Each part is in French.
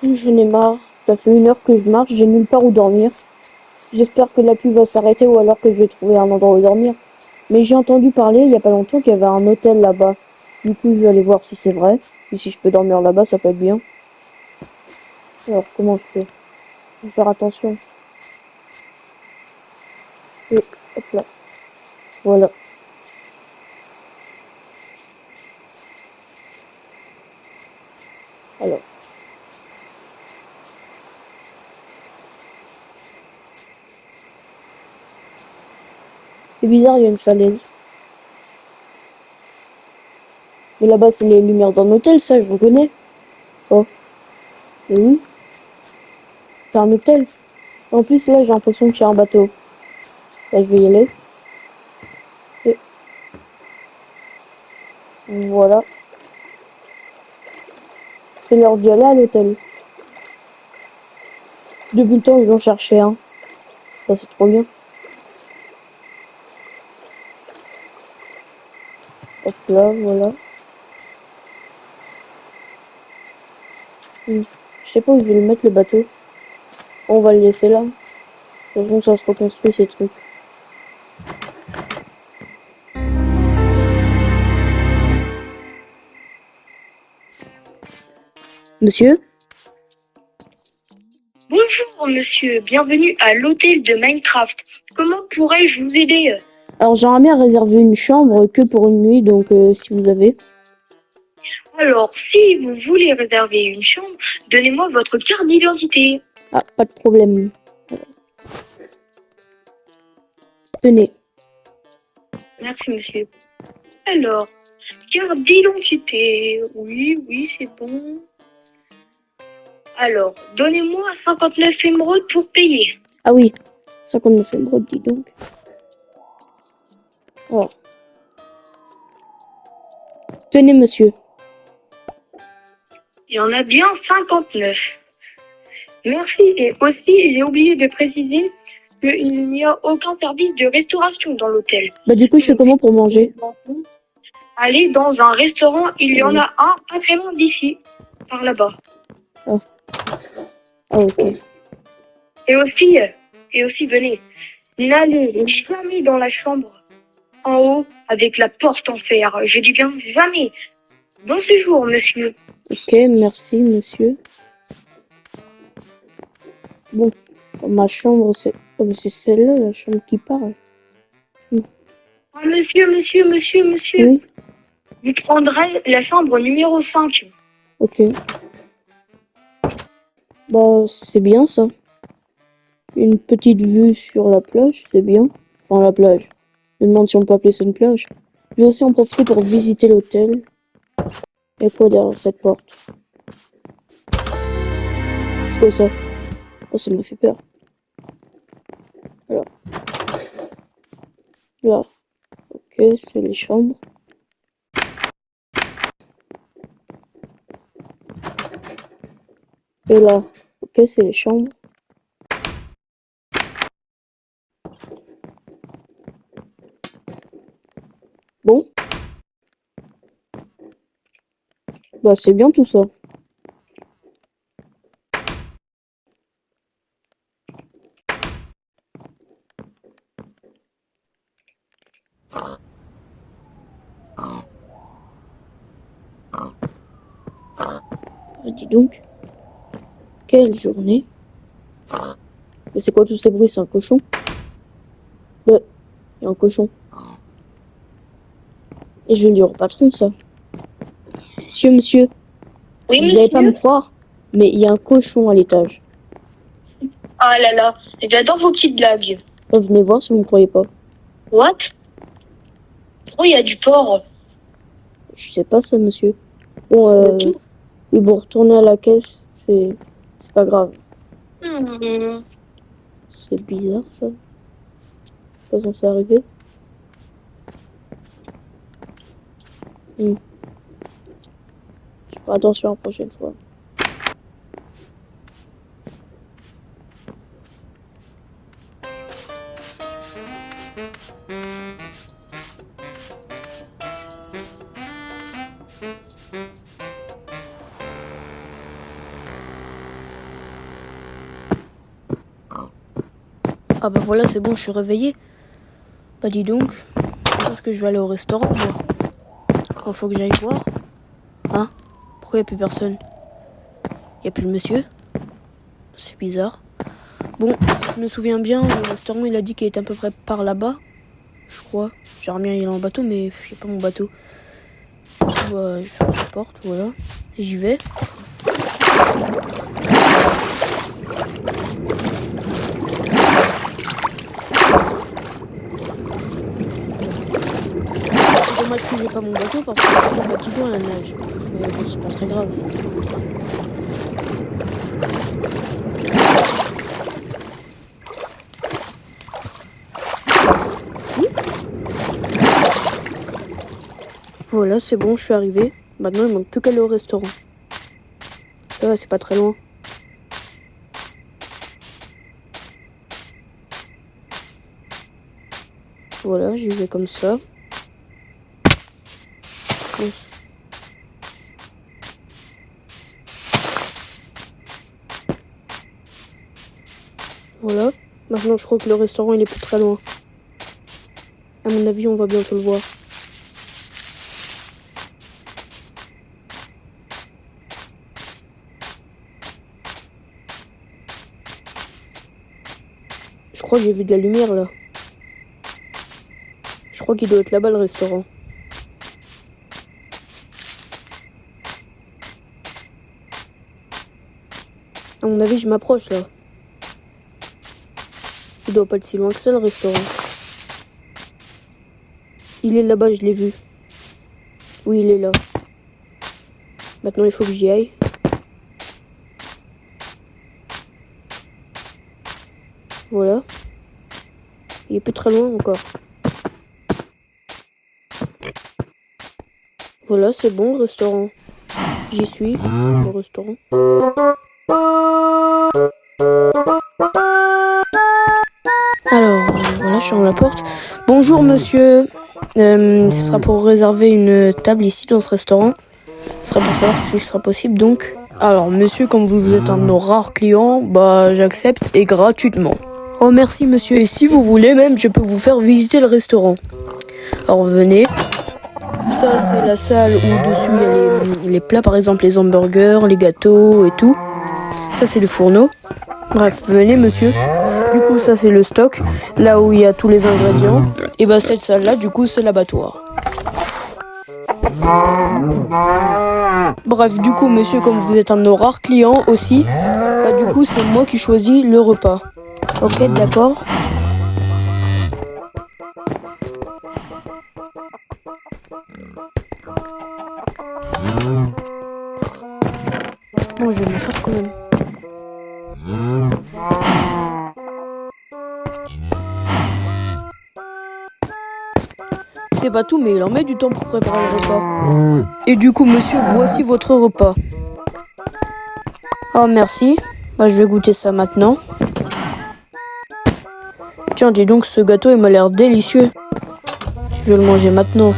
J'en ai marre. Ça fait 1 heure que je marche, j'ai nulle part où dormir. J'espère que la pluie va s'arrêter ou alors que je vais trouver un endroit où dormir. Mais j'ai entendu parler il y a pas longtemps qu'il y avait un hôtel là-bas. Du coup, je vais aller voir si c'est vrai. Et si je peux dormir là-bas, ça peut être bien. Alors, comment je fais? Faut faire attention. Et hop là. Voilà. Alors, c'est bizarre, il y a une falaise. Mais là-bas, c'est les lumières d'un hôtel, ça, je reconnais. Oh, et oui, c'est un hôtel. En plus, là, j'ai l'impression qu'il y a un bateau. Là, je vais y aller. Et voilà. C'est l'heure d'y aller à l'hôtel. Depuis le temps, ils vont chercher un. Ça, c'est trop bien. Hop là, voilà. Je sais pas où je vais le mettre, le bateau. On va le laisser là. De toute façon, ça se reconstruit, ces trucs. Monsieur? Bonjour monsieur, bienvenue à l'hôtel de Minecraft. Comment pourrais-je vous aider? Alors, j'aimerais bien réserver une chambre que pour une nuit, donc si vous avez. Alors, si vous voulez réserver une chambre, donnez-moi votre carte d'identité. Ah, pas de problème. Tenez. Merci monsieur. Alors, carte d'identité. Oui, c'est bon. Alors, donnez-moi 59 émeraudes pour payer. Ah oui, 59 émeraudes, dis donc. Alors, tenez, monsieur. Il y en a bien 59. Merci. Et aussi, j'ai oublié de préciser qu'il n'y a aucun service de restauration dans l'hôtel. Bah, du coup, je fais comment pour manger? Allez dans un restaurant, il y en a un pas très loin d'ici, par là-bas. Ah, ok. Et aussi, venez, n'allez jamais dans la chambre en haut avec la porte en fer. Je dis bien jamais. Bon séjour, monsieur. Ok, merci, monsieur. Bon, ma chambre, c'est celle-là, la chambre qui parle. Ah, monsieur. Oui, Vous prendrez la chambre numéro 5. ok. Bah, c'est bien ça. Une petite vue sur la plage, c'est bien. Enfin, la plage. Je me demande si on peut appeler ça une plage. Je vais aussi en profiter pour visiter l'hôtel. Il y a quoi derrière cette porte? C'est quoi ça? Oh, ça me fait peur. Alors. Là. Ok, c'est les chambres. Et là. Ok, c'est les chambres. Bon. Bah, c'est bien tout ça. Ah, dis donc. Quelle journée. Mais c'est quoi tous ces bruits? C'est un cochon? Bah, il y a un cochon. Et je vais le dire au patron, ça. Monsieur, Oui, vous allez pas me monsieur. croire, mais il y a un cochon à l'étage. Ah là là, j'adore vos petites blagues. Oh, venez voir si vous me croyez pas. What? Pourquoi il y a du porc? Je sais pas ça, monsieur. Bon, oui, bon, retourner à la caisse, c'est pas grave. Hmm. C'est bizarre, ça. Pas censé arriver. Je ferai attention la prochaine fois. Ah bah voilà, c'est bon, je suis réveillé. Bah dis donc, je pense que je vais aller au restaurant, moi. Il faut que j'aille voir. Hein? Pourquoi il n'y a plus personne? Il n'y a plus le monsieur? C'est bizarre. Bon, si je me souviens bien, le restaurant, il a dit qu'il était à peu près par là-bas. Je crois. J'aimerais bien y aller en bateau, mais je sais pas mon bateau. Bah, je ferme la porte, voilà. Et j'y vais. C'est dommage que j'ai pas mon bateau parce que c'est un peu fatigant la nage. Mais bon, c'est pas très grave. Voilà, c'est bon, je suis arrivé. Maintenant, il manque plus qu'à aller au restaurant. Ça va, c'est pas très loin. Voilà, j'y vais comme ça. Yes. Voilà. Maintenant, je crois que le restaurant, il est plus très loin. À mon avis, on va bientôt le voir. Je crois que j'ai vu de la lumière, là. Je crois qu'il doit être là-bas, le restaurant. À mon avis, je m'approche, là. Il doit pas être si loin que ça, le restaurant. Il est là-bas, je l'ai vu. Oui, il est là. Maintenant, il faut que j'y aille. Voilà. Il est plus très loin encore. Voilà, c'est bon, le restaurant. J'y suis, le restaurant. Alors, voilà, je suis à la porte. Bonjour, monsieur. Ce sera pour réserver une table ici dans ce restaurant. Ce sera pour savoir si ce sera possible, donc. Alors, monsieur, comme vous êtes un de nos rares clients, bah, j'accepte et gratuitement. Oh, merci, monsieur. Et si vous voulez, même, je peux vous faire visiter le restaurant. Alors, venez. Ça, c'est la salle où dessus il y a les plats, par exemple les hamburgers, les gâteaux et tout. Ça, c'est le fourneau. Bref, venez, monsieur. Du coup, ça, c'est le stock, là où il y a tous les ingrédients. Et bah, cette salle-là, du coup, c'est l'abattoir. Bref, du coup, monsieur, comme vous êtes un de nos rares clients aussi, bah, du coup, c'est moi qui choisis le repas. Ok, d'accord. Bon, je vais m'asseoir quand même. C'est pas tout, mais il en met du temps pour préparer le repas. Et du coup, monsieur, voici votre repas. Oh, merci. Bah, je vais goûter ça maintenant. Tiens, dis donc, ce gâteau, il m'a l'air délicieux. Je vais le manger maintenant.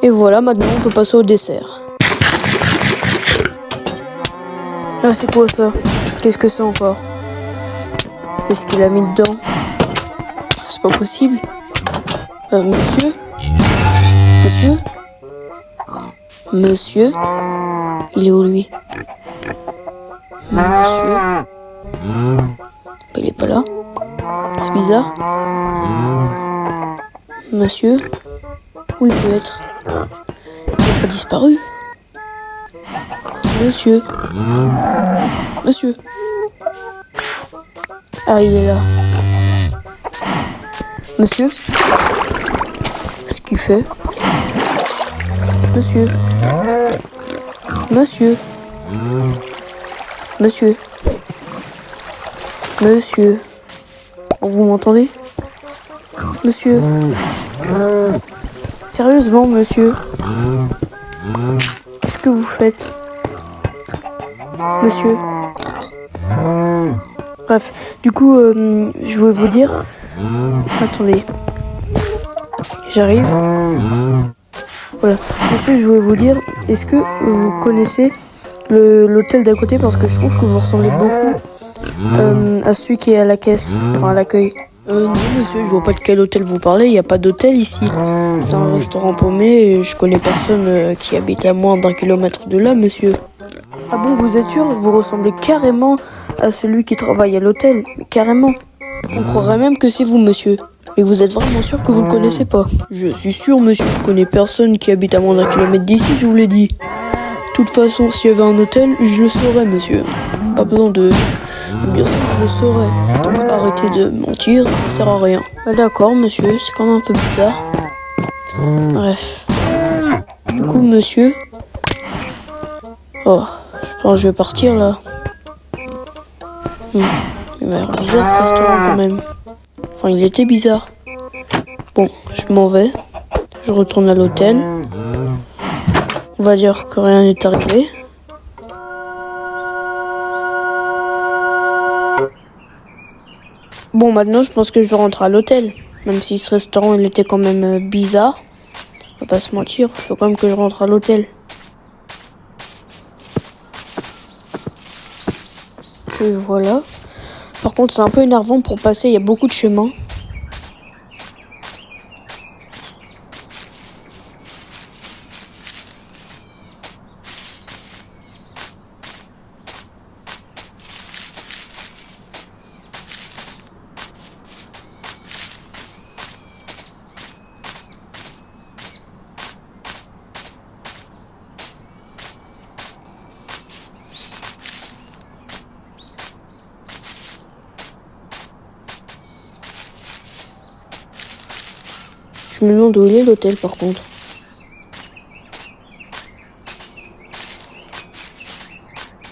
Et voilà, maintenant, on peut passer au dessert. Ah, c'est quoi ça? Qu'est-ce que c'est encore? Qu'est-ce qu'il a mis dedans? C'est pas possible. Monsieur? Monsieur? Monsieur? Il est où, lui? Monsieur? Il est pas là. C'est bizarre. Monsieur? Où il peut être? Il n'a pas disparu. Monsieur? Monsieur? Ah, il est là. Monsieur? Qu'est-ce qu'il fait? Monsieur? Monsieur? Monsieur? Monsieur? Vous m'entendez? Monsieur? Sérieusement, monsieur? Qu'est-ce que vous faites? Monsieur? Bref, du coup, je voulais vous dire... Attendez. J'arrive. Voilà. Monsieur, je voulais vous dire, est-ce que vous connaissez l'hôtel d'à côté? Parce que je trouve que vous ressemblez beaucoup à celui qui est à la caisse, enfin à l'accueil. Non monsieur, je vois pas de quel hôtel vous parlez, il n'y a pas d'hôtel ici. C'est un restaurant paumé et je connais personne qui habite à moins d'1 kilomètre de là, monsieur. Ah bon, vous êtes sûr? Vous ressemblez carrément à celui qui travaille à l'hôtel, mais carrément. On croirait même que c'est vous, monsieur. Mais vous êtes vraiment sûr que vous le connaissez pas? Je suis sûr, monsieur, je connais personne qui habite à moins d'1 kilomètre d'ici, je vous l'ai dit. De toute façon, s'il y avait un hôtel, je le saurais, monsieur. Pas besoin de... Bien sûr, je le saurais. Donc arrêtez de mentir, ça sert à rien. Ah, d'accord, monsieur, c'est quand même un peu bizarre. Bref. Du coup, monsieur... Oh, je pense que je vais partir, là. Il m'a l'air bizarre, ce restaurant, quand même. Enfin, il était bizarre. Bon, je m'en vais. Je retourne à l'hôtel. On va dire que rien n'est arrivé. Bon, maintenant, je pense que je vais rentrer à l'hôtel. Même si ce restaurant, il était quand même bizarre. On va pas se mentir, il faut quand même que je rentre à l'hôtel. Et voilà. Par contre, c'est un peu énervant pour passer, il y a beaucoup de chemins. Je me demande où il est l'hôtel par contre.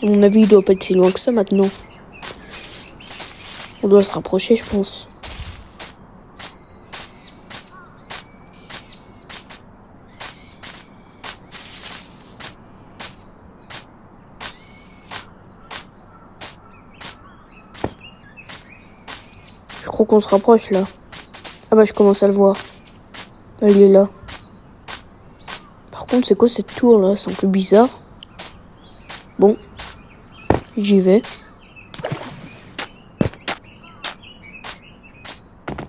À mon avis, il doit pas être si loin que ça maintenant. On doit se rapprocher, je pense. Je crois qu'on se rapproche là. Ah bah je commence à le voir. Il est là. Par contre, c'est quoi cette tour là? C'est un peu bizarre. Bon, j'y vais.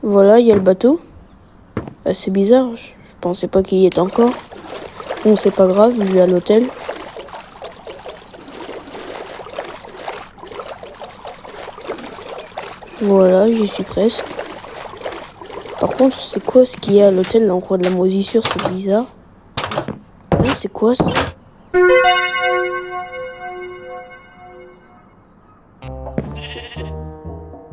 Voilà, il y a le bateau. C'est bizarre, je pensais pas qu'il y était encore. Bon, c'est pas grave, je vais à l'hôtel. Voilà, j'y suis presque. Par contre, c'est quoi ce qu'il y a à l'hôtel? Là, on croit de la moisissure, c'est bizarre. Ouais, c'est quoi ça?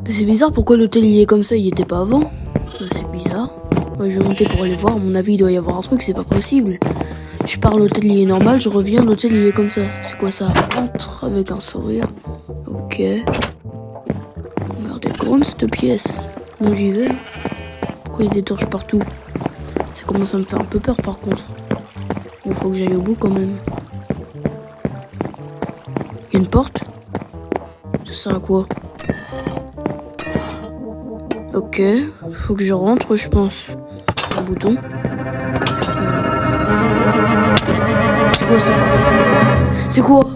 C'est bizarre, pourquoi l'hôtel il est comme ça? Il était pas avant. C'est bizarre. Moi, je vais monter pour aller voir. À mon avis, il doit y avoir un truc, c'est pas possible. Je pars, l'hôtel il est normal, je reviens, l'hôtel il est comme ça. C'est quoi ça? Entre avec un sourire. Ok. Regardez, grande cette pièce. Bon, j'y vais. Pourquoi il y a des torches partout? Ça commence à me faire un peu peur par contre. Il faut que j'aille au bout quand même. Il y a une porte? Ça sert à quoi? Ok, faut que je rentre, je pense. Un bouton. C'est quoi ça? C'est quoi?